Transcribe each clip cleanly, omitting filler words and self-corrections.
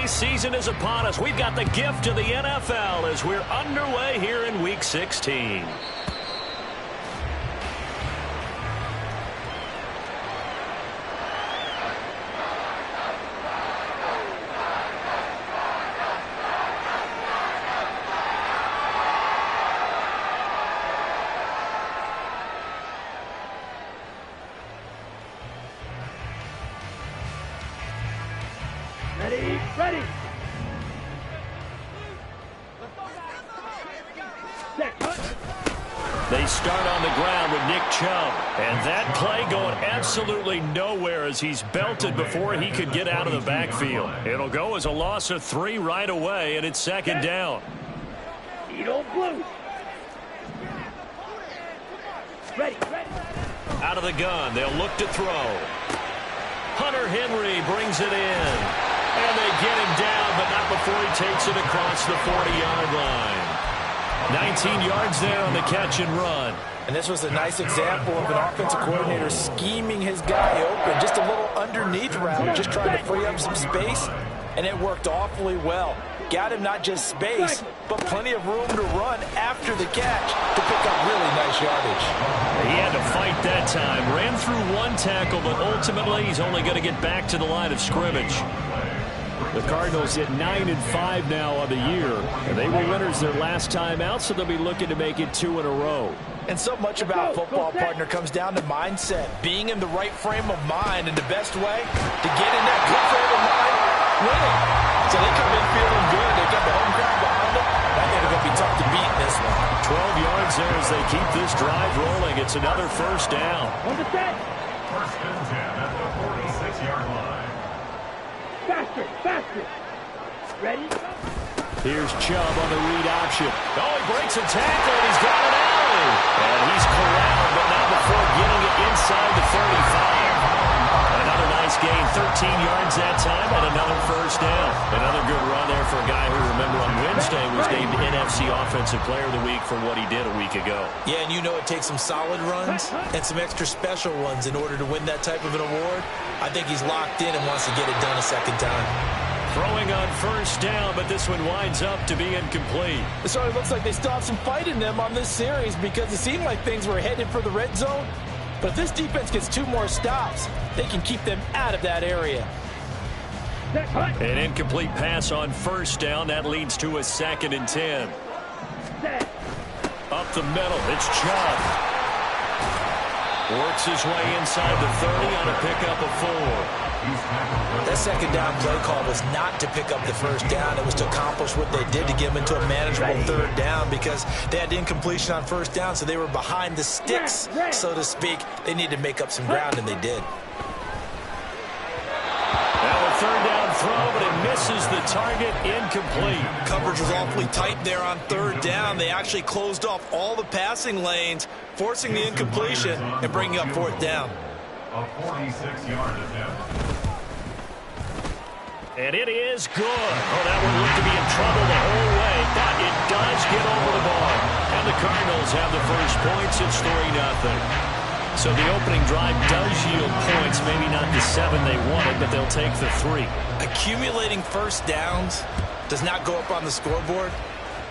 season is upon us. We've got the gift of the NFL as we're underway here in Week 16. Ready. They start on the ground with Nick Chubb. And that play going absolutely nowhere as he's belted before he could get out of the backfield. It'll go as a loss of 3 right away, and it's second down. Blue. Ready. Out of the gun, they'll look to throw. Hunter Henry brings it in. And they get him down, but not before he takes it across the 40-yard line. 19 yards there on the catch and run. And this was a nice example of an offensive coordinator scheming his guy open. Just a little underneath route, just trying to free up some space, and it worked awfully well. Got him not just space, but plenty of room to run after the catch to pick up really nice yardage. He had to fight that time. Ran through 1 tackle, but ultimately he's only going to get back to the line of scrimmage. The Cardinals hit 9-5 now on the year, and they were winners their last time out, so they'll be looking to make it 2 in a row. And so much about football, partner, comes down to mindset, being in the right frame of mind, and the best way to get in that good frame of mind, winning. So they come in feeling good. They got the home crowd behind them. I think they're going to be tough to beat in this one. 12 yards there as they keep this drive rolling. It's another first down. First and 10 at the 46-yard line. Faster. Ready? Here's Chubb on the read option. Oh, he breaks a tackle, and he's got an alley. And he's corralled, but not before getting it inside the 35. Another nice gain, 13 yards that time, and another first down. Another good run there for a guy who, remember, on Wednesday was named NFC Offensive Player of the Week for what he did a week ago. Yeah, and you know it takes some solid runs and some extra special ones in order to win that type of an award. I think he's locked in and wants to get it done a second time. Throwing on first down, but this one winds up to be incomplete. So it looks like they still have some fight in them on this series because it seemed like things were headed for the red zone. But if this defense gets 2 more stops, they can keep them out of that area. An incomplete pass on first down. That leads to a 2nd and 10. Up the middle, it's Chubb. Works his way inside the 30 on a pickup of 4. That second down play call was not to pick up the first down. It was to accomplish what they did to get them into a manageable 3rd down because they had incompletion on first down, so they were behind the sticks, so to speak. They needed to make up some ground, and they did. Now a 3rd down throw, but it misses the target, incomplete. Coverage was awfully tight there on 3rd down. They actually closed off all the passing lanes, forcing the incompletion and bringing up 4th down. A 46-yard attempt. And it is good. Oh, that would look to be in trouble the whole way, but it does get over the bar. And the Cardinals have the first points. It's 3-0. So the opening drive does yield points, maybe not the 7 they wanted, but they'll take the 3. Accumulating first downs does not go up on the scoreboard,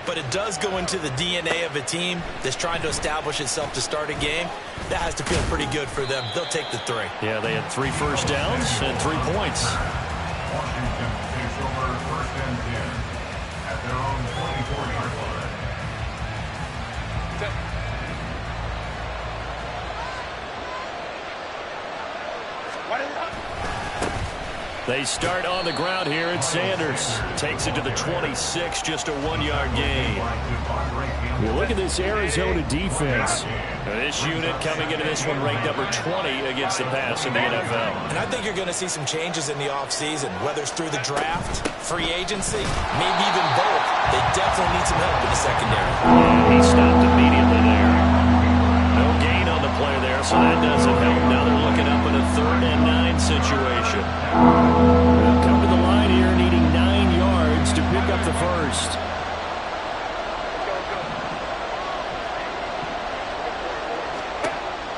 but it does go into the DNA of a team that's trying to establish itself to start a game. That has to feel pretty good for them. They'll take the 3. Yeah, they had 3 first downs and 3 points. Washington takes over first and 10 at their own 24-yard line. They start on the ground here, and Sanders takes it to the 26, just a 1-yard gain. Well, look at this Arizona defense. This unit coming into this one ranked number 20 against the pass in the NFL. And I think you're going to see some changes in the offseason, whether it's through the draft, free agency, maybe even both. They definitely need some help in the secondary. Yeah, he stopped immediately there. No gain on the play there, so that doesn't help. Now they're looking up in a 3rd and 9 situation. They'll come to the line here needing 9 yards to pick up the first.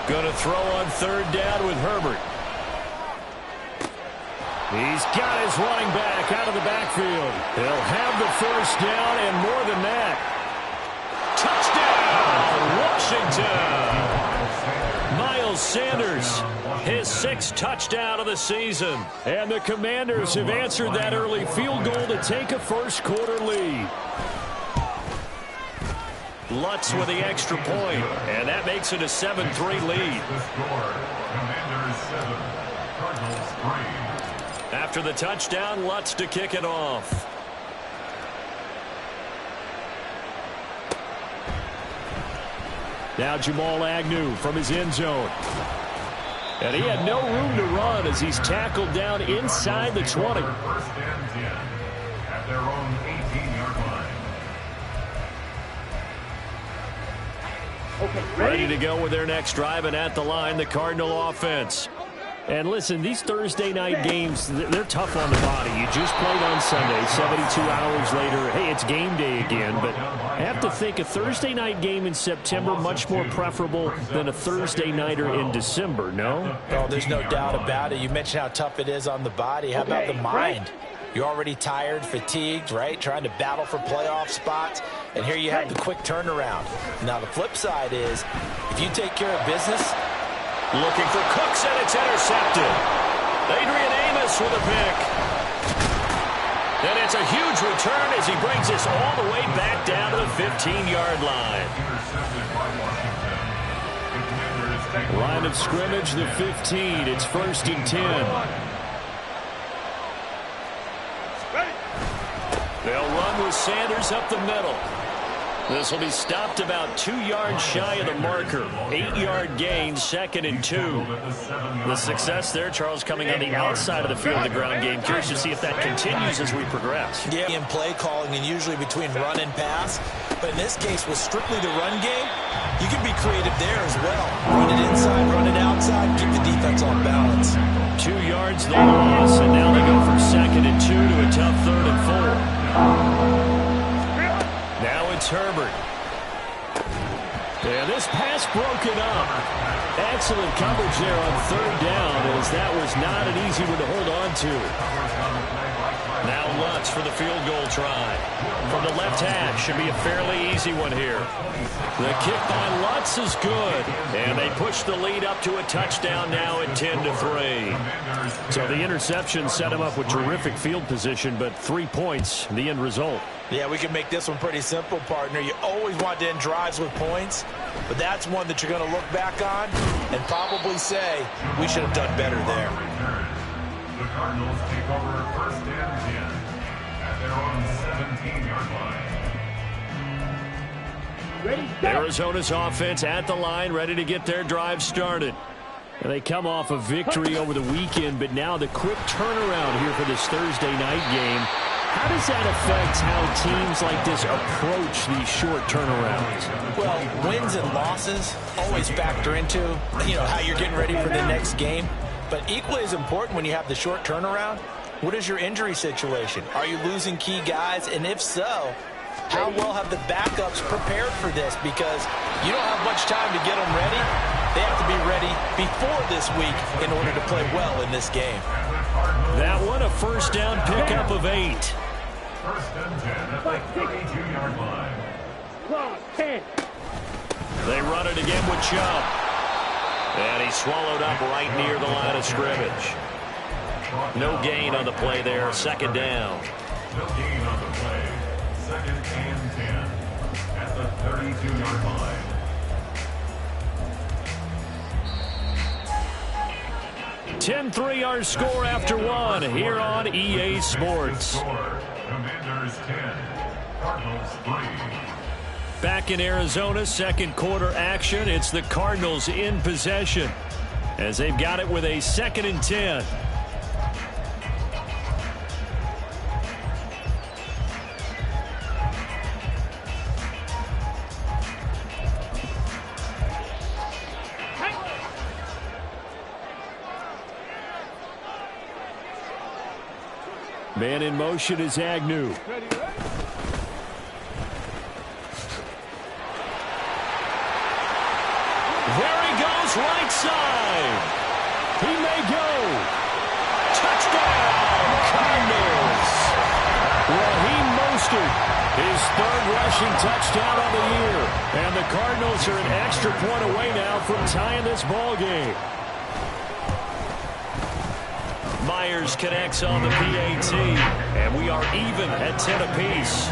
Going to throw on 3rd down with Herbert. He's got his running back out of the backfield. He'll have the first down and more than that. Touchdown, Washington! Miles Sanders, his 6th touchdown of the season. And the Commanders have answered that early field goal to take a first-quarter lead. Lutz with the extra point, and that makes it a 7-3 lead. Commanders 7, Cardinals 3. After the touchdown, Lutz to kick it off. Now Jamal Agnew from his end zone. And he had no room to run as he's tackled down inside the 20. First and 10 at their own 18-yard line. Okay, Ready to go with their next drive, and at the line, the Cardinal offense. And listen, these Thursday night games, they're tough on the body. You just played on Sunday, 72 hours later. Hey, it's game day again. But I have to think a Thursday night game in September much more preferable than a Thursday nighter in December, no? Oh, there's no doubt about it. You mentioned how tough it is on the body. How about the mind? You're already tired, fatigued, right? Trying to battle for playoff spots. And here you have the quick turnaround. Now, the flip side is, if you take care of business, looking for Cooks, and it's intercepted. Adrian Amos with a pick. And it's a huge return as he brings this all the way back down to the 15-yard line. Intercepted by Washington. The Commanders take Line of scrimmage, the 15. It's 1st and 10. They'll run with Sanders up the middle. This will be stopped about 2 yards shy of the marker. 8-yard gain, 2nd and 2. The success there, Charles, coming on the outside of the field of the ground game. Curious to see if that continues as we progress. yeah, in play calling and usually between run and pass. But in this case, with strictly the run game, you can be creative there as well. Run it inside, run it outside, keep the defense on balance. 2 yards they lost, and now they go from 2nd and 2 to a tough 3rd and 4. Now it's Herbert. And this pass broken up. Excellent coverage there on 3rd down, as that was not an easy one to hold on to. Now Lutz for the field goal try. From the left hash, should be a fairly easy one here. The kick by Lutz is good, and they push the lead up to a touchdown now at 10-3. So the interception set him up with terrific field position, but 3 points, the end result. Yeah, we can make this one pretty simple, partner. You always want to end drives with points, but that's one that you're going to look back on and probably say, we should have done better there. The Cardinals take over 1st and 10 at their own 17-yard line. Ready, go. Arizona's offense at the line, ready to get their drive started. And they come off a victory over the weekend, but now the quick turnaround here for this Thursday night game. How does that affect how teams like this approach these short turnarounds? Well, wins and losses always factor into, how you're getting ready for the next game. But equally as important when you have the short turnaround, what is your injury situation? Are you losing key guys? And if so, how well have the backups prepared for this? Because you don't have much time to get them ready. They have to be ready before this week in order to play well in this game. That one, a first down pickup of 8. 1st and 10 at the 32-yard line. Clock, 10. They run it again with Chubb. And he's swallowed up right near the line of scrimmage. No gain on the play there, 2nd down. No gain on the play. 2nd and 10 at the 32-yard line. 10-3 our score after 1 here on EA Sports. Commanders 10, Cardinals 3. Back in Arizona, 2nd quarter action. It's the Cardinals in possession as they've got it with a 2nd and 10. Man in motion is Agnew. There he goes, right side. He may go. Touchdown, Cardinals. Raheem Mostert, his third rushing touchdown on the year. And the Cardinals are an extra point away now from tying this ball game. Myers connects on the PAT, and we are even at 10 apiece.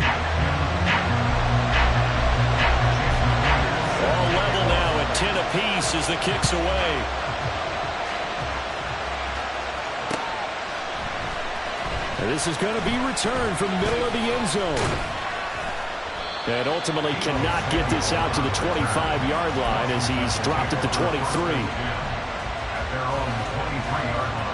All level now at 10 apiece as the kick's away. And this is going to be returned from the middle of the end zone. And ultimately cannot get this out to the 25-yard line as he's dropped at the 23. At their own 23-yard line.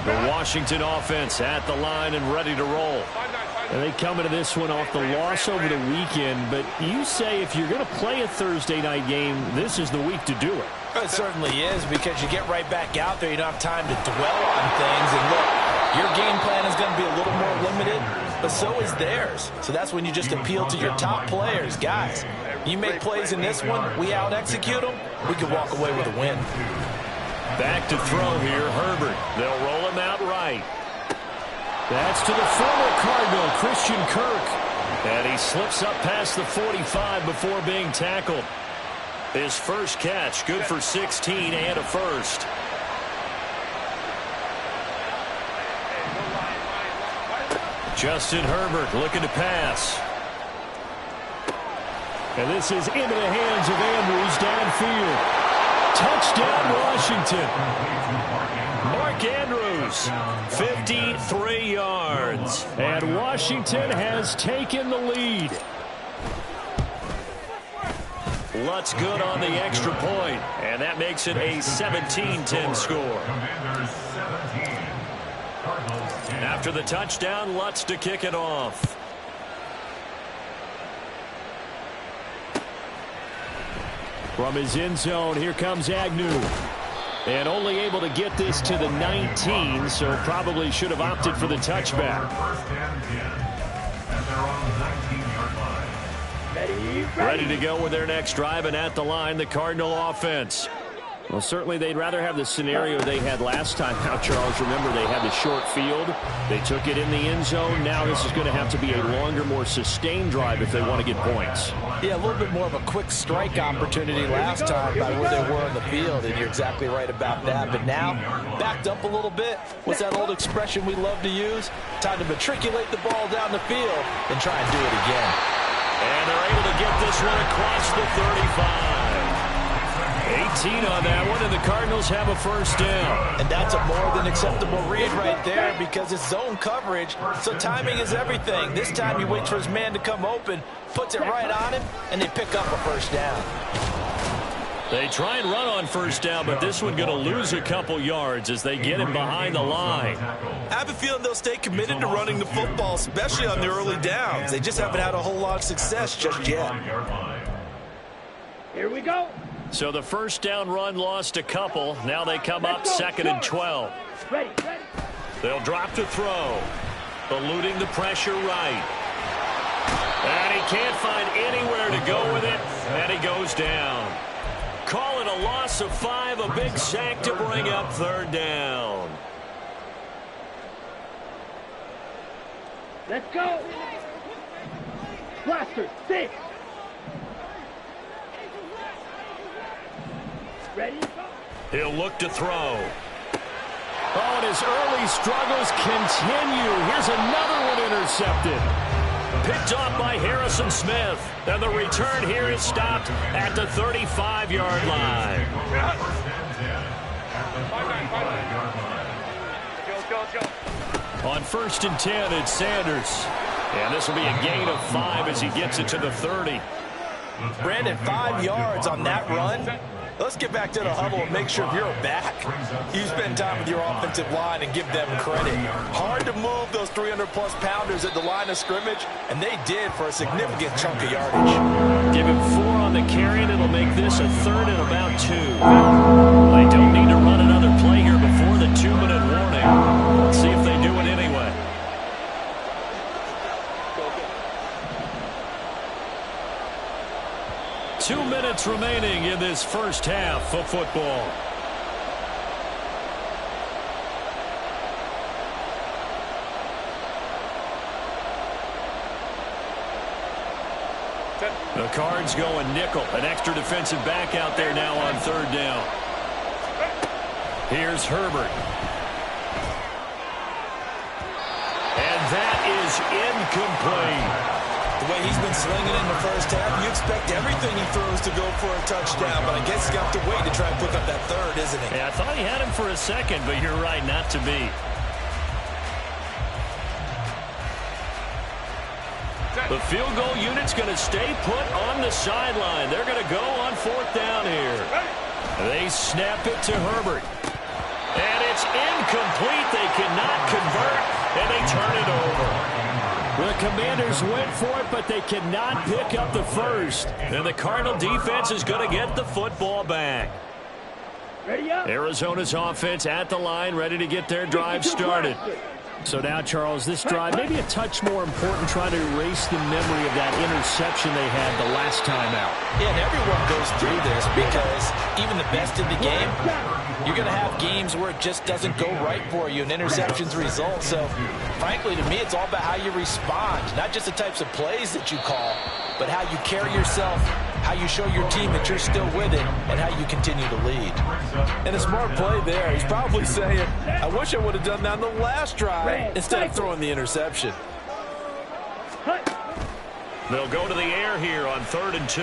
The Washington offense at the line and ready to roll. And they come into this one off the loss over the weekend, but you say if you're going to play a Thursday night game, this is the week to do it. It certainly is, because you get right back out there. You don't have time to dwell on things. And look, your game plan is going to be a little more limited, but so is theirs. So that's when you just appeal to your top players. Guys, you make plays in this one, we out-execute them, we can walk away with a win. Back to throw here, Herbert. They'll roll him out right. That's to the former Cardinal, Christian Kirk. And he slips up past the 45 before being tackled. His first catch, good for 16 and a first. Justin Herbert looking to pass. And this is into the hands of Andrews downfield. Touchdown, Washington. Mark Andrews, 53 yards. And Washington has taken the lead. Lutz good on the extra point, and that makes it a 17-10 score. After the touchdown, Lutz to kick it off. From his end zone, here comes Agnew. And only able to get this to the 19, so probably should have opted for the touchback. Ready to go with their next drive, and at the line, the Cardinal offense. Well, certainly they'd rather have the scenario they had last time out, Charles. Remember, they had the short field. They took it in the end zone. Now this is going to have to be a longer, more sustained drive if they want to get points. Yeah, a little bit more of a quick strike opportunity last time by where they were on the field, and you're exactly right about that. But now, backed up a little bit. What's that old expression we love to use? Time to matriculate the ball down the field and try and do it again. And they're able to get this one across the 35. 18 on that one, and the Cardinals have a first down. And that's a more than acceptable read right there, because it's zone coverage, so timing is everything. This time he waits for his man to come open, puts it right on him, and they pick up a first down. They try and run on first down, but this one going to lose a couple yards as they get him behind the line. I have a feeling they'll stay committed to running the football, especially on the early downs. They just haven't had a whole lot of success just yet. Here we go. So the first down run lost a couple. Now they come up 2nd and 12. Ready. They'll drop to throw. Eluding the pressure right. And he can't find anywhere to go with it. And he goes down. Call it a loss of 5. A big sack to bring up 3rd down. Let's go. Blaster, 6. Ready? He'll look to throw. Oh, and his early struggles continue. Here's another one intercepted. Picked off by Harrison Smith. And the return here is stopped at the 35-yard line. On 1st and 10, it's Sanders. And this will be a gain of 5 as he gets it to the 30. Brandon, 5 yards on that run. Let's get back to the huddle and make sure you're back. You spend time with your offensive line and give them credit. Hard to move those 300-plus pounders at the line of scrimmage, and they did for a significant chunk of yardage. Give him 4 on the carry, and it'll make this a 3rd and about 2. They don't need to run another play here before the 2-minute warning. Let's see if they do it anyway. 2 minutes remaining in this first half of football. The Cards going nickel. An extra defensive back out there now on third down. Here's Herbert. And that is incomplete. The way he's been slinging in the first half, you expect everything he throws to go for a touchdown, but I guess he's got to wait to try and pick up that third, isn't he? Yeah, I thought he had him for a second, but you're right, not to be. The field goal unit's going to stay put on the sideline. They're going to go on fourth down here. They snap it to Herbert. And it's incomplete. They cannot convert, and they turn it over. The Commanders went for it, but they cannot pick up the first. And the Cardinal defense is going to get the football back. Arizona's offense at the line, ready to get their drive started. So now, Charles, this drive maybe a touch more important, trying to erase the memory of that interception they had the last time out. Yeah, and everyone goes through this because even the best in the game, you're going to have games where it just doesn't go right for you and interceptions result. So, frankly, to me, it's all about how you respond, not just the types of plays that you call, but how you carry yourself, how you show your team that you're still with it, and how you continue to lead. And a smart play there. He's probably saying, I wish I would have done that on the last drive instead of throwing the interception. They'll go to the air here on 3rd and 2.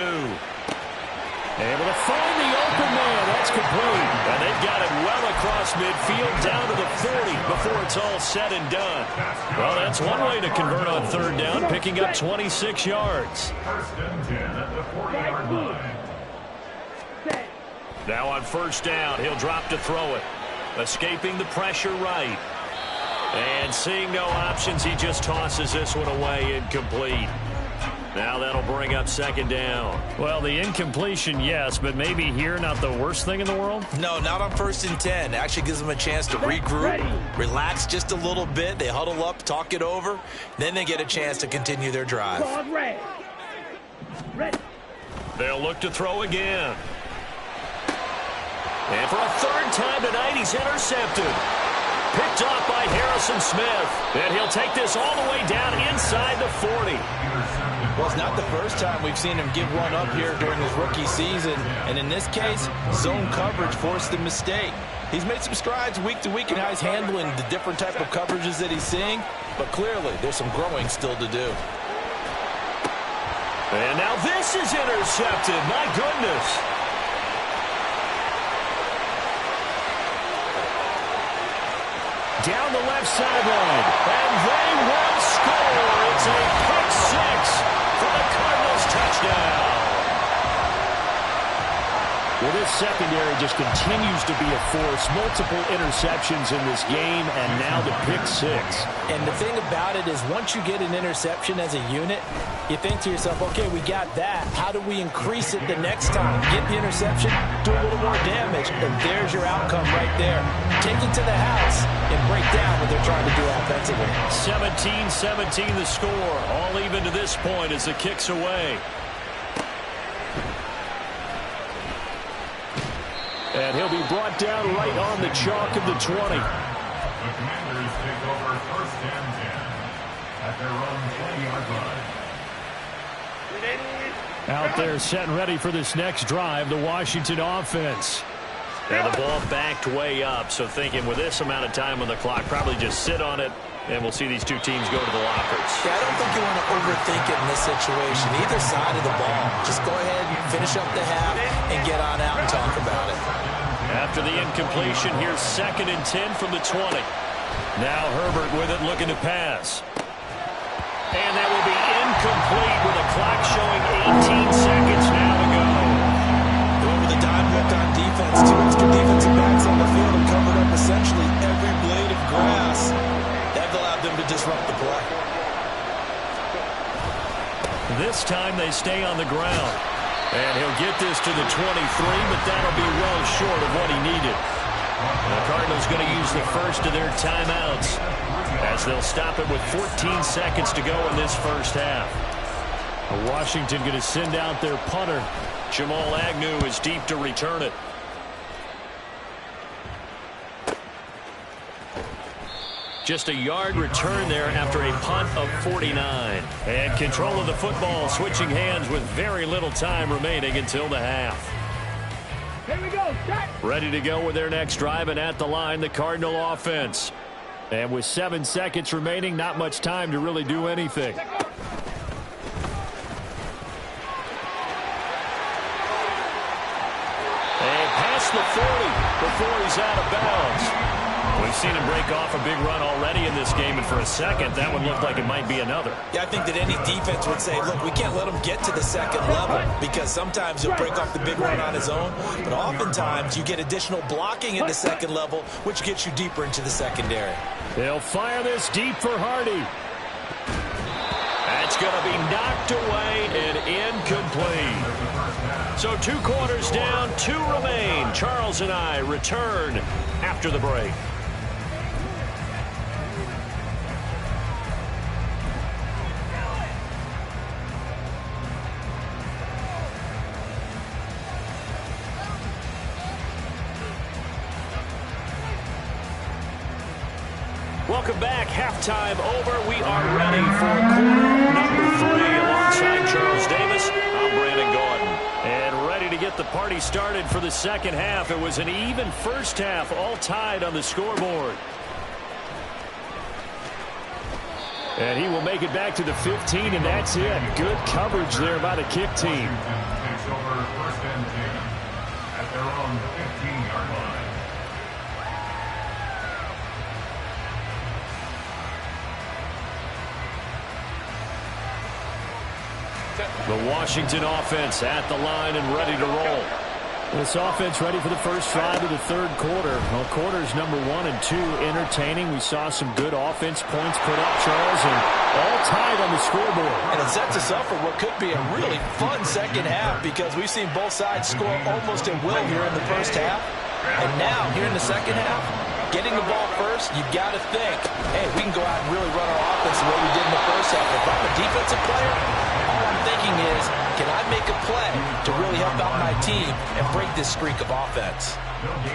Able to find the open man. That's complete. And they've got it well across midfield down to the 40 before it's all said and done. Well, that's one way to convert on 3rd down, picking up 26 yards. First and 10 at the 40-yard line. Now on 1st down, he'll drop to throw it. Escaping the pressure right. And seeing no options, he just tosses this one away, incomplete. Now that'll bring up 2nd down. Well, the incompletion, yes, but maybe here not the worst thing in the world? No, not on 1st and 10. It actually gives them a chance to regroup, relax just a little bit. They huddle up, talk it over. Then they get a chance to continue their drive. They'll look to throw again. And for a 3rd time tonight, he's intercepted. Picked off by Harrison Smith. And he'll take this all the way down inside the 40. Well, it's not the first time we've seen him give one up here during his rookie season. And in this case, zone coverage forced the mistake. He's made some strides week to week in how he's handling the different type of coverages that he's seeing. But clearly, there's some growing still to do. And now this is intercepted. My goodness. Down the left sideline. And they will score. It's a pick 6 for the Cardinals touchdown. Well, this secondary just continues to be a force. Multiple interceptions in this game, and now the pick 6. And the thing about it is once you get an interception as a unit, you think to yourself, okay, we got that. How do we increase it the next time? Get the interception, do a little more damage, and there's your outcome right there. Take it to the house and break down what they're trying to do offensively. 17-17 the score. All even to this point as the kick's away. And he'll be brought down right on the chalk of the 20. The Commanders take over 1st and 10 at their own 20-yard line. Out there set and ready for this next drive, the Washington offense. And the ball backed way up, so thinking with this amount of time on the clock, probably just sit on it, and we'll see these two teams go to the lockers. Yeah, I don't think you want to overthink it in this situation. Either side of the ball. Just go ahead and finish up the half and get on out and talk about it. After the incompletion, here's 2nd and 10 from the 20. Now Herbert with it, looking to pass. And that will be incomplete with the clock showing 18 seconds now to go. Over the dime hook on defense. 2 extra defensive backs on the field and covered up essentially every blade of grass. That allowed them to disrupt the play. This time they stay on the ground. And he'll get this to the 23, but that'll be well short of what he needed. The Cardinals going to use the first of their timeouts as they'll stop it with 14 seconds to go in this first half. Washington going to send out their punter. Jamal Agnew is deep to return it. Just a yard return there after a punt of 49. And control of the football, switching hands with very little time remaining until the half. Here we go. Set. Ready to go with their next drive, and at the line, the Cardinal offense. And with 7 seconds remaining, not much time to really do anything. Set. And past the 40 before he's out of bounds. We've seen him break off a big run already in this game, and for a second, that one looked like it might be another. Yeah, I think that any defense would say, look, we can't let him get to the second level, because sometimes he'll break off the big run on his own, but oftentimes you get additional blocking in the second level, which gets you deeper into the secondary. They'll fire this deep for Hardy. That's going to be knocked away and incomplete. So 2 quarters down, 2 remain. Charles and I return after the break. Welcome back. Halftime over. We are ready for quarter number 3. Alongside Charles Davis, I'm Brandon Gordon. And ready to get the party started for the second half. It was an even first half, all tied on the scoreboard. And he will make it back to the 15, and that's it. Good coverage there by the kick team. Takes over 1st and 10 at their own 15-yard line. The Washington offense at the line and ready to roll. This offense ready for the first drive of the third quarter. Well, quarters number 1 and 2 entertaining. We saw some good offense points put up, Charles, and all tied on the scoreboard. And it sets us up for what could be a really fun second half, because we've seen both sides score almost at will here in the first half. And now, here in the second half, getting the ball first, you've got to think, hey, we can go out and really run our offense the way we did in the first half. If I'm a defensive player, all I'm thinking is, can I make a play to really help out my team and break this streak of offense?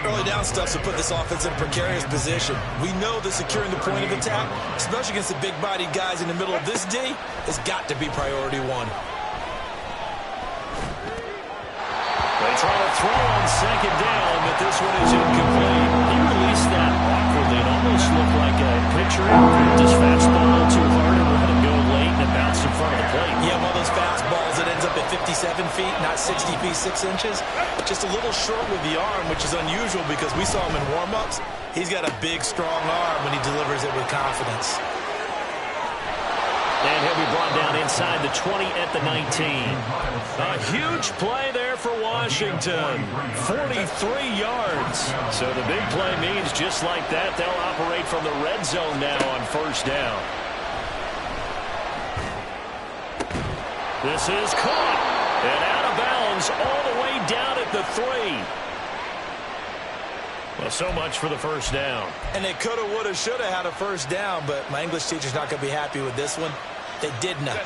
Early down stuff to put this offense in a precarious position. We know that securing the point of attack, especially against the big-bodied guys in the middle of this D, has got to be priority 1. They try to throw on second down, but this one is incomplete. He released that awkwardly. It almost looked like a pitcher gripped his fastball too hard and let it go late, and it bounced in front of the plate. Yeah, one of those fastballs that ends up at 57 feet, not 60 feet, 6 inches. Just a little short with the arm, which is unusual because we saw him in warm-ups. He's got a big, strong arm when he delivers it with confidence. And he'll be brought down inside the 20 at the 19. A huge play there for Washington. 43 yards. So the big play means just like that, they'll operate from the red zone now on first down. This is caught. And out of bounds all the way down at the 3. Well, so much for the first down. And they coulda, woulda, shoulda had a first down, but my English teacher's not going to be happy with this one. They did not.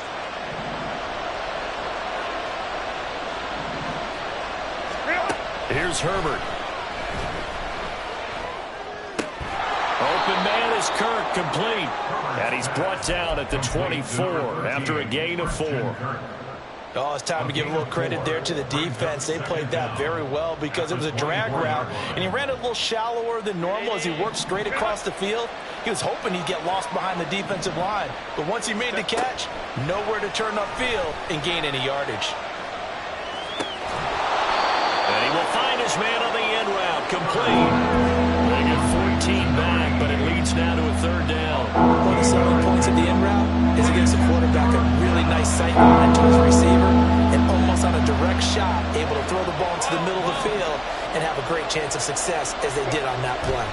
Here's Herbert. Open man is Kirk, complete. And he's brought down at the 24 after a gain of 4. Oh, it's time to give a little credit there to the defense. They played that very well because it was a drag route, and he ran it a little shallower than normal as he worked straight across the field. He was hoping he'd get lost behind the defensive line, but once he made the catch, nowhere to turn upfield and gain any yardage. And he will find his man on the end route, complete. They get 14 back, but it leads now to a third down. One of the selling points of the end route is against a quarterback, a really nice sight line to his receiver, and almost on a direct shot, able to throw the ball into the middle of the field and have a great chance of success as they did on that play.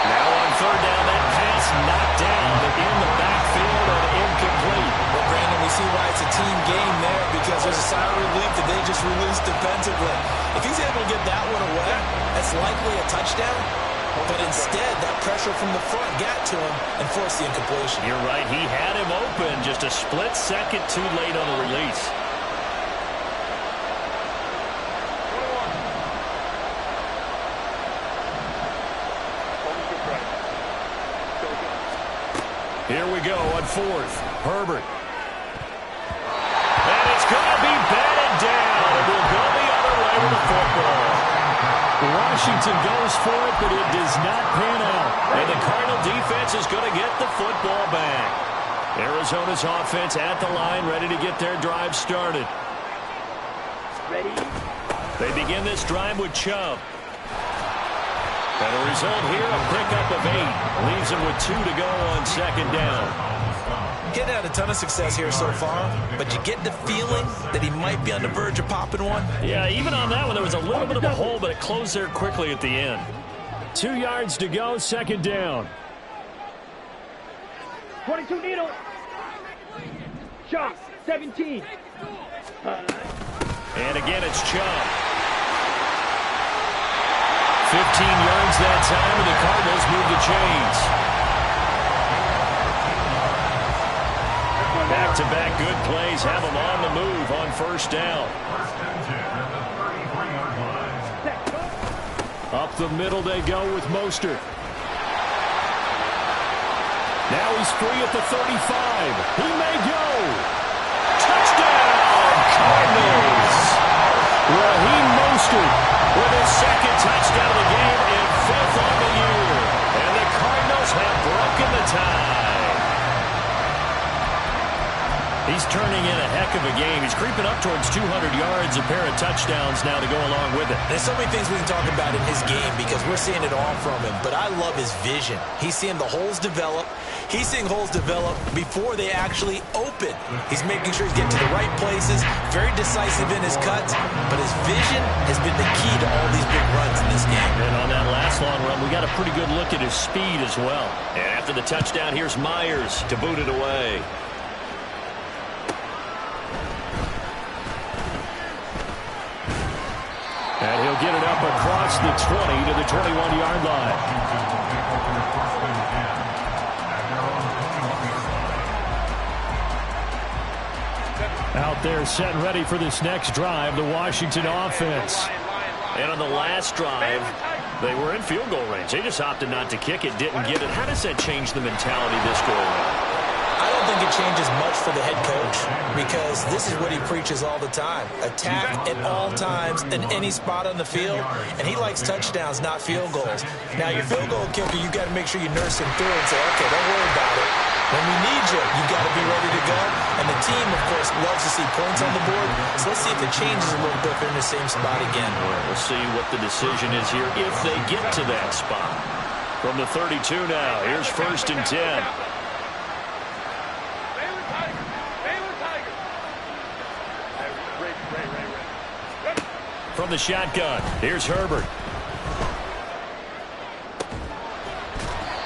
Now on third down, that pass knocked down in the backfield and incomplete. Well, Brandon, we see why it's a team game there, because there's a sigh of relief that they just released defensively. If he's able to get that one away, that's likely a touchdown. But instead, that pressure from the front got to him and forced the incompletion. You're right. He had him open, just a split second too late on the release. Here we go on fourth. Herbert. And it's going to be batted down. It will go the other way with the football. Washington goes for it, but it does not pan out. And the Cardinal defense is going to get the football back. Arizona's offense at the line, ready to get their drive started. Ready? They begin this drive with Chubb. And the result here, a pickup of 8. Leaves him with 2 to go on second down. Getting had a ton of success here so far, but you get the feeling that he might be on the verge of popping one. Yeah, even on that one, there was a little bit of a hole, but it closed there quickly at the end. 2 yards to go, second down. 22 needle. Shot. 17. And again, it's Chubb. 15 yards that time, and the Cardinals move the chains. Back-to-back good plays have them on the move on first down. First and 10 at the 33-yard line. Up the middle they go with Mostert. Now he's free at the 35. He may go. Touchdown, Cardinals. Raheem Mostert with his second touchdown of the game and 5th on the year. And the Cardinals have broken the tie. He's turning in a heck of a game. He's creeping up towards 200 yards, a pair of touchdowns now to go along with it. There's so many things we can talk about in his game because we're seeing it all from him, but I love his vision. He's seeing the holes develop. He's seeing holes develop before they actually open. He's making sure he's getting to the right places, very decisive in his cuts, but his vision has been the key to all these big runs in this game. And on that last long run, we got a pretty good look at his speed as well. And after the touchdown, here's Myers to boot it away. And he'll get it up across the 20 to the 21-yard line. Out there set and ready for this next drive, the Washington offense. And on the last drive, they were in field goal range. They just opted not to kick it, didn't get it. How does that change the mentality this go around? I don't think it changes much for the head coach because this is what he preaches all the time. Attack at all times in any spot on the field, and he likes touchdowns, not field goals. Now, your field goal kicker, you got to make sure you nurse him through and say, okay, don't worry about it. When we need you, you got to be ready to go. And the team, of course, loves to see points on the board. So let's see if it changes a little bit if they're in the same spot again. We'll see what the decision is here if they get to that spot. From the 32 now, here's 1st and 10. From the shotgun, here's Herbert.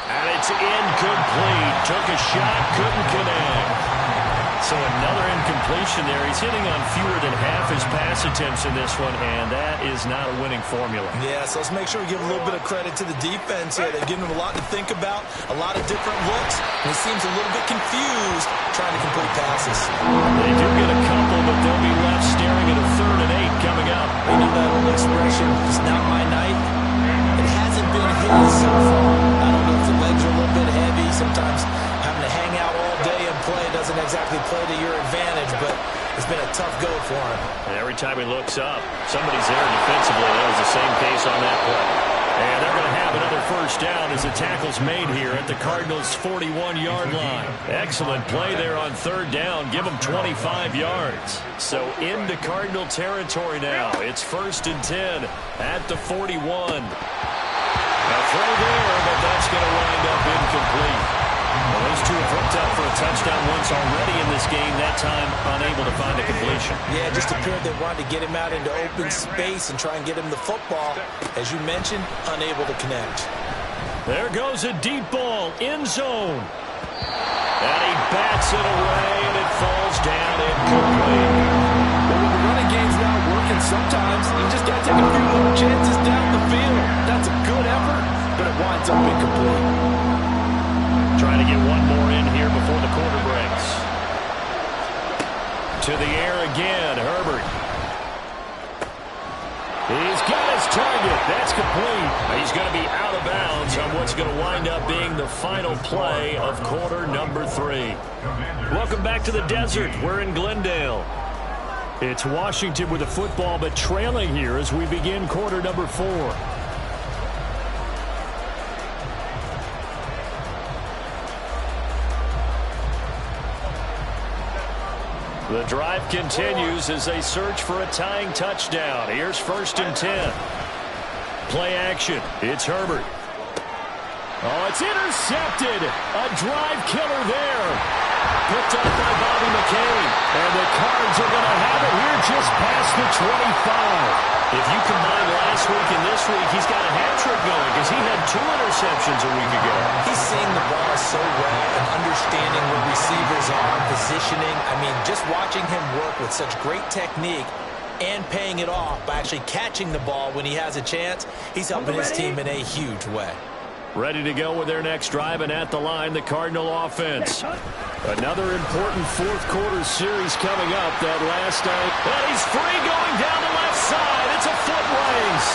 And it's incomplete. Took a shot, couldn't connect. So another incompletion there. He's hitting on fewer than half his pass attempts in this one, and that is not a winning formula. Yeah, so let's make sure we give a little bit of credit to the defense here. They've given him a lot to think about, a lot of different looks, and he seems a little bit confused trying to complete passes. They do get a couple, but they'll be left staring at a 3rd and 8 coming up. You know that old expression, it's not my night. It hasn't been his so far. I don't know if the legs are a little bit heavy. Sometimes having to hang out all day and play doesn't exactly play to your advantage, but it's been a tough go for him. And every time he looks up, somebody's there defensively. That was the same case on that play. And they're going to have another 1st down as the tackle's made here at the Cardinals' 41-yard line. Excellent play there on 3rd down. Give them 25 yards. So into Cardinal territory now. It's 1st and 10 at the 41. A throw there, but that's going to wind up incomplete. Well, those two have hooked up for a touchdown once already in this game, that time unable to find a completion. Yeah, just appeared they wanted to get him out into open space and try and get him the football. As you mentioned, unable to connect. There goes a deep ball, end zone. And he bats it away, and it falls down incomplete. But when the running game's not working, sometimes you just got to take a few little chances down the field. That's a good effort. but it winds up incomplete. Trying to get one more in here before the quarter breaks. To the air again, Herbert. He's got his target. That's complete. He's going to be out of bounds on what's going to wind up being the final play of quarter number 3. Welcome back to the desert. We're in Glendale. It's Washington with the football, but trailing here as we begin quarter number 4. The drive continues as they search for a tying touchdown. Here's 1st and 10. Play action. It's Herbert. Oh, it's intercepted. A drive killer there. Picked up by Bobby McCain. And the Cards are going to have it here just past the 25. If you combine last week and this week, he's got a hat trick going because he had 2 interceptions a week ago. He's seeing the ball so well and understanding where receivers are, positioning. I mean, just watching him work with such great technique and paying it off by actually catching the ball when he has a chance, he's helping his team in a huge way. Ready to go with their next drive, and at the line, the Cardinal offense. Another important fourth quarter series coming up. That last night. And he's free going down the left side. It's a foot race.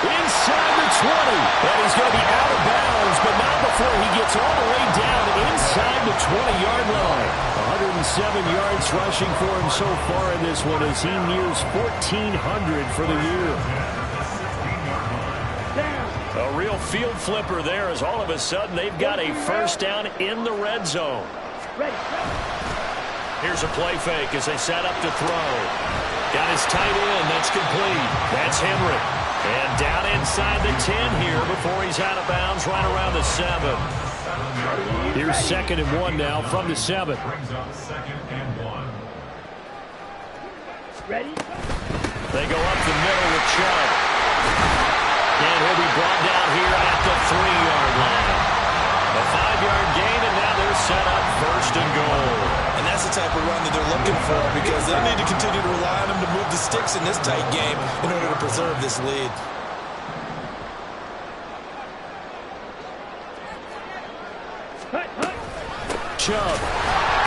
Inside the 20. And he's going to be out of bounds, but not before he gets all the way down inside the 20-yard line. 107 yards rushing for him so far in this one as he nears 1,400 for the year. A real field flipper there as all of a sudden they've got a first down in the red zone. Here's a play fake as they set up to throw. Got his tight end. That's complete. That's Henry. And down inside the 10 here before he's out of bounds right around the 7. Here's 2nd and 1 now from the 7. Ready? They go up the middle with Chubb. And he'll be brought down here at the 3-yard line. A 5-yard gain, and now they're set up 1st and goal. And that's the type of run that they're looking for because they'll need to continue to rely on him to move the sticks in this tight game in order to preserve this lead. Chubb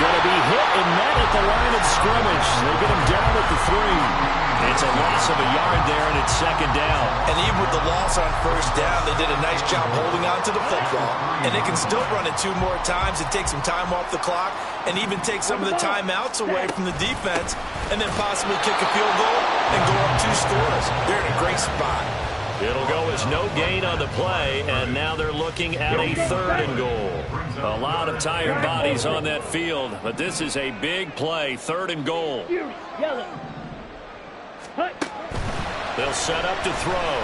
going to be hit and met at the line of scrimmage. They get him down at the 3. It's a loss of a yard there, and it's 2nd down. And even with the loss on 1st down, they did a nice job holding on to the football. And they can still run it 2 more times and take some time off the clock and even take some of the timeouts away from the defense and then possibly kick a field goal and go up 2 scores. They're in a great spot. It'll go as no gain on the play, and now they're looking at a 3rd and goal. A lot of tired bodies on that field, but this is a big play, 3rd and goal. They'll set up to throw.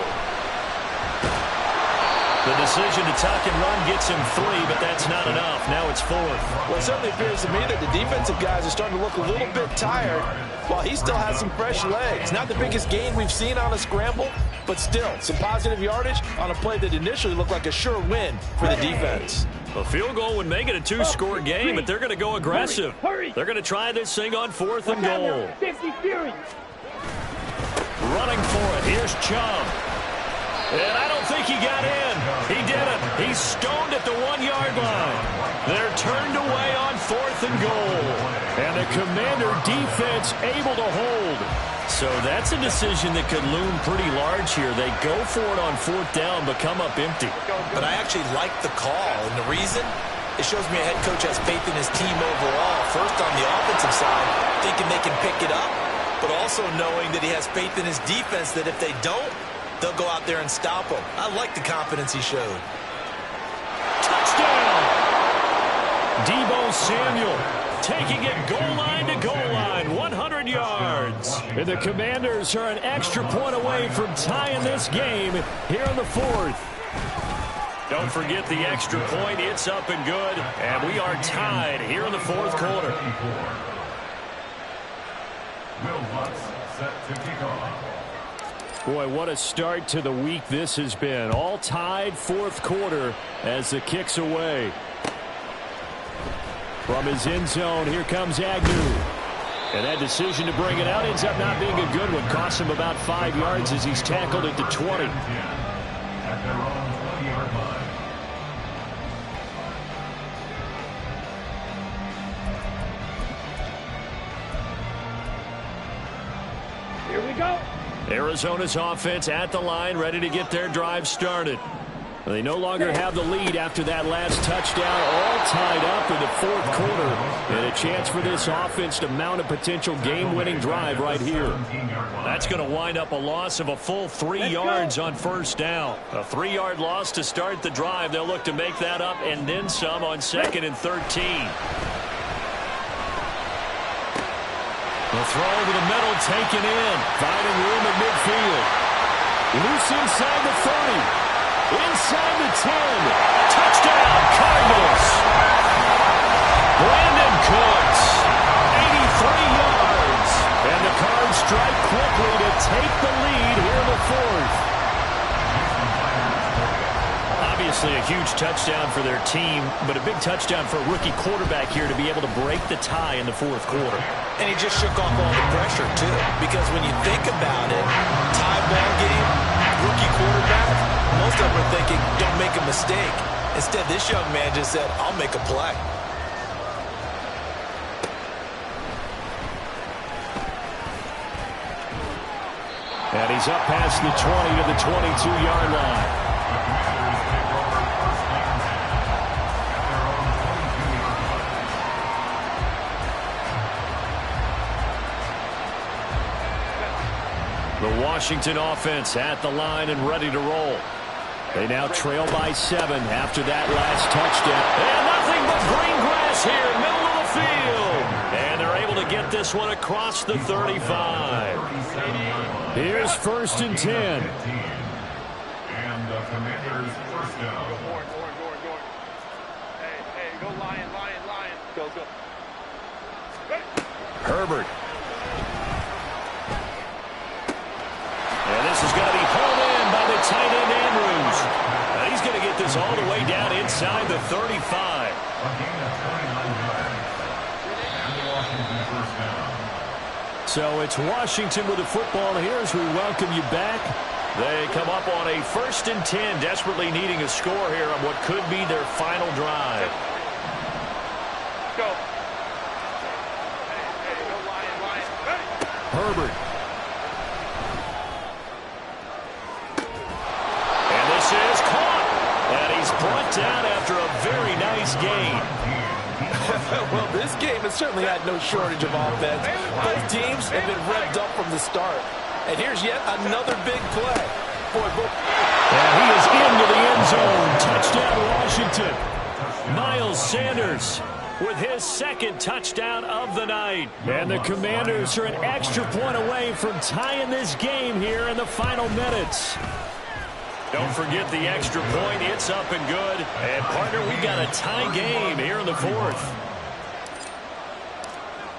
The decision to tuck and run gets him 3, but that's not enough. Now it's 4th. Well, it certainly appears to me that the defensive guys are starting to look a little bit tired while he still has some fresh legs. Not the biggest gain we've seen on a scramble, but still some positive yardage on a play that initially looked like a sure win for the defense. A field goal would make it a 2-score game, but they're going to go aggressive. They're going to try this thing on 4th and goal. 50 Fury. Running for it. Here's Chubb. And I don't think he got in. He didn't. He's stoned at the 1-yard line. They're turned away on 4th and goal. And the Commander defense able to hold. So that's a decision that could loom pretty large here. They go for it on 4th down, but come up empty. But I actually like the call, and the reason? It shows me a head coach has faith in his team overall. First on the offensive side, thinking they can pick it up, but also knowing that he has faith in his defense that if they don't, they'll go out there and stop him. I like the confidence he showed. Touchdown! Deebo Samuel taking it goal line to goal line, 100 yards. And the Commanders are an extra point away from tying this game here in the 4th. Don't forget the extra point. It's up and good. And we are tied here in the 4th quarter. Will Lutz set to kick off. Boy, what a start to the week this has been. All tied 4th quarter as the kick's away. From his end zone, here comes Agnew. And that decision to bring it out ends up not being a good one. Costs him about 5 yards as he's tackled at the 20. At their own go. Arizona's offense at the line, ready to get their drive started. They no longer have the lead after that last touchdown, all tied up in the fourth quarter. And a chance for this offense to mount a potential game-winning drive right here. That's going to wind up a loss of a full 3 yards on first down. A 3-yard loss to start the drive. They'll look to make that up and then some on 2nd and 13. The throw to the middle taken in, finding room at midfield. Loose inside the 30. Inside the 10. Touchdown, Cardinals. Brandon Cooks, 83 yards. And the Cards strike quickly to take the lead here in the fourth. Obviously a huge touchdown for their team, but a big touchdown for a rookie quarterback here to be able to break the tie in the fourth quarter. And he just shook off all the pressure, too. Because when you think about it, tie ball game, rookie quarterback, most of them are thinking, don't make a mistake. Instead, this young man just said, I'll make a play. And he's up past the 20 to the 22-yard line. The Washington offense at the line and ready to roll. They now trail by 7 after that last touchdown. And nothing but green grass here, middle of the field. And they're able to get this one across the 35. Here's 1st and 10. And the Commanders' first down. Hey, go Lion. Go. Herbert. And this is going to be pulled in by the tight end Andrews. And he's going to get this all the way down inside the 35. A gain of 29 yards. And the Washington first down. So it's Washington with the football here as we welcome you back. They come up on a 1st and 10, desperately needing a score here on what could be their final drive. Go. Hey, go Lion. Hey. Herbert. And this is caught. And he's brought down after a very nice gain. Well, this game has certainly had no shortage of offense. Both teams have been revved up from the start. And here's yet another big play. And he is into the end zone. Touchdown, Washington. Miles Sanders with his 2nd touchdown of the night. And the Commanders are an extra point away from tying this game here in the final minutes. Don't forget the extra point. It's up and good. And, partner, we've got a tie game here in the fourth.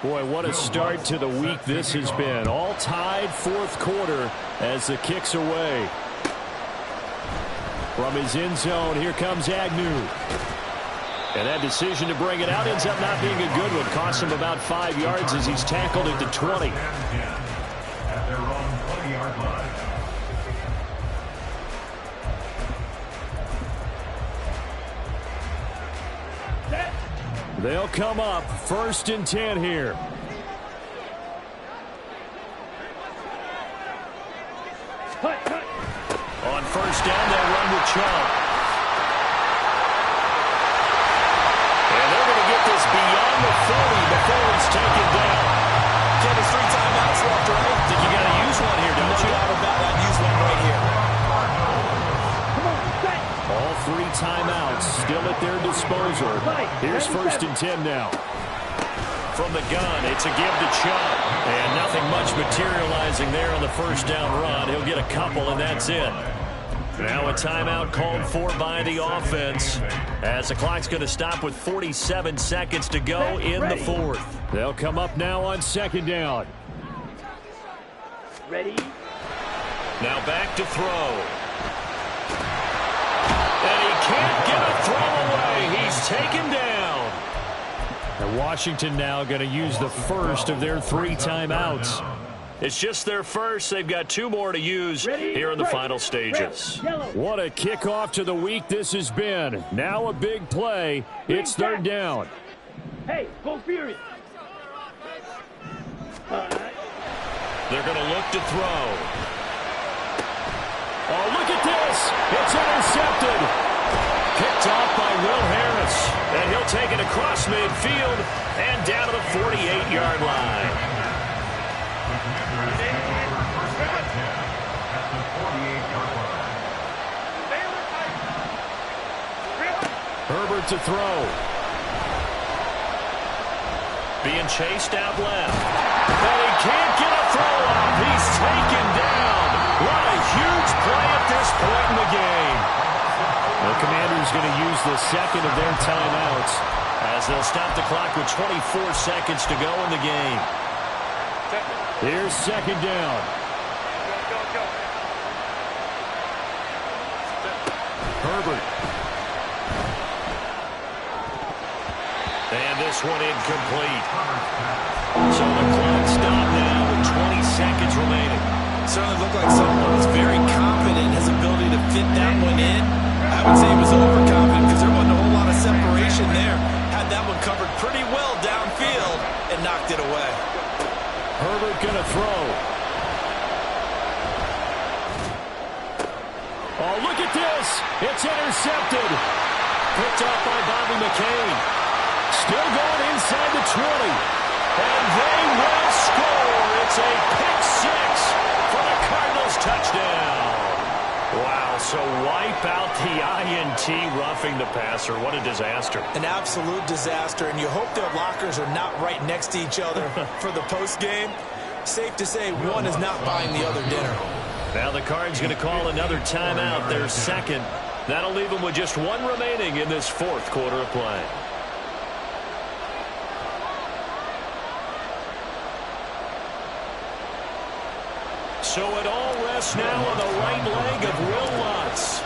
Boy, what a start to the week this has been. All tied fourth quarter as the kick's away. From his end zone, here comes Agnew. And that decision to bring it out ends up not being a good one. Costs him about 5 yards as he's tackled at the 20. At their own 20-yard line. They'll come up 1st and 10 here. On first down, they'll run with Chubb. And they're going to get this beyond the 40 before it's taken down. Ken, there's 3 timeouts left, right? I think you got to use one here, don't you? No doubt about it. I'd use one right here. All 3 timeouts still at their disposal. Here's 1st and 10 now. From the gun, it's a give to Chubb. And nothing much materializing there on the first down run. He'll get a couple, and that's it. Now a timeout called for by the offense as the clock's going to stop with 47 seconds to go in the fourth. They'll come up now on 2nd down. Ready? Now back to throw. And he can't get a throw away. He's taken down. And Washington now going to use the first of their 3 timeouts. It's just their first. They've got 2 more to use here in the final stages. What a kickoff to the week this has been. Now a big play. It's 3rd down. Hey, go Fury. They're going to look to throw. Oh, look at this. It's intercepted. Picked off by Will Harris. And he'll take it across midfield and down to the 48-yard line. Herbert to throw. Being chased out left. But he can't get a throw up. He's taken down. What a huge play at this point in the game. The Commanders going to use the second of their timeouts as they'll stop the clock with 24 seconds to go in the game. Here's second down. Go. Herbert. And this one incomplete. So the clock stopped now with 20 seconds remaining. Certainly looked like someone was very confident in his ability to fit that one in. I would say he was overconfident because there wasn't a whole lot of separation there. Had that one covered pretty well downfield and knocked it away. Herbert going to throw. Oh, look at this. It's intercepted. Picked off by Bobby McCain. Still going inside the 20. And they will score. It's a pick six for the Cardinals touchdown. Wow, so wipe out the INT roughing the passer. What a disaster. An absolute disaster, and you hope their lockers are not right next to each other for the postgame. Safe to say one is not buying the other dinner. Now the Cards going to call another timeout, their second. That'll leave them with just one remaining in this fourth quarter of play. So it all rests now on the right leg of Will Lutz.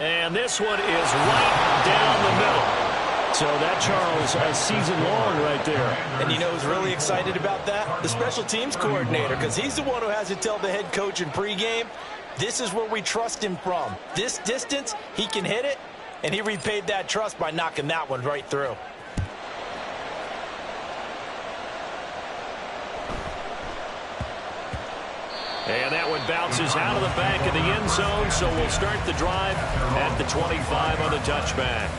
And this one is right down the middle. So that, Charles, a season long right there. And you know who's really excited about that? The special teams coordinator, because he's the one who has to tell the head coach in pregame, this is where we trust him from. This distance, he can hit it, and he repaid that trust by knocking that one right through. And that one bounces out of the back of the end zone, so we'll start the drive at the 25 on the touchback.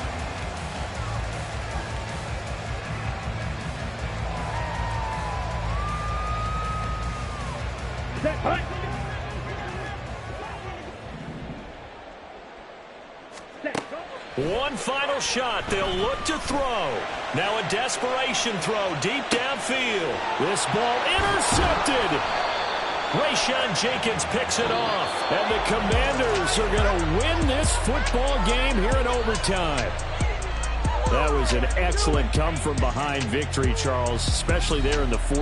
One final shot. They'll look to throw. Now a desperation throw deep downfield. This ball intercepted. Rayshawn Jenkins picks it off. And the Commanders are going to win this football game here in overtime. That was an excellent come-from-behind victory, Charles, especially there in the fourth.